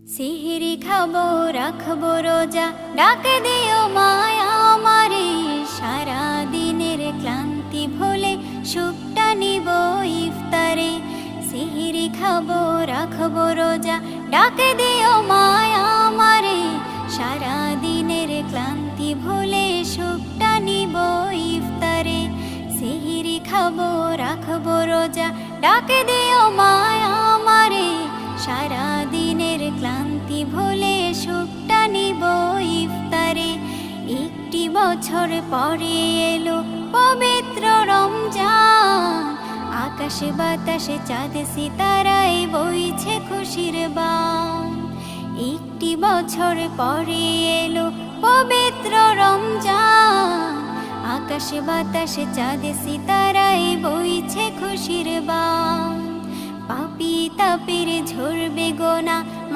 সিহরি খাবো রাখবো রোজা, ডাকে দিও মায়া আমারে। সারা দিনের ক্লান্তি ভুলে সুখটা নিব ইফতারে। সিহরি খাবো রাখবো রোজা, ডাকে দিও মায়া আমারে। সারা দিনের ক্লান্তি ভুলে সুখটা নিব ইফতারে। সিহরি খাবো রাখবো রোজা, ডাকে দিও মায়া আমারে। সারা দিনের ক্লান্তি ভুলে সুখটা নিব ইফতারে। একটি বছর পরে এলো পবিত্র রমজান, আকাশে বাতাসে চাঁদ সিতারায় বইছে খুশির বান। একটি বছর পরে এলো পবিত্র রমজান, আকাশে বাতাসে চাঁদ সিতারায় বইছে খুশির বান। পাপী তাপের ঝরবে গোনা,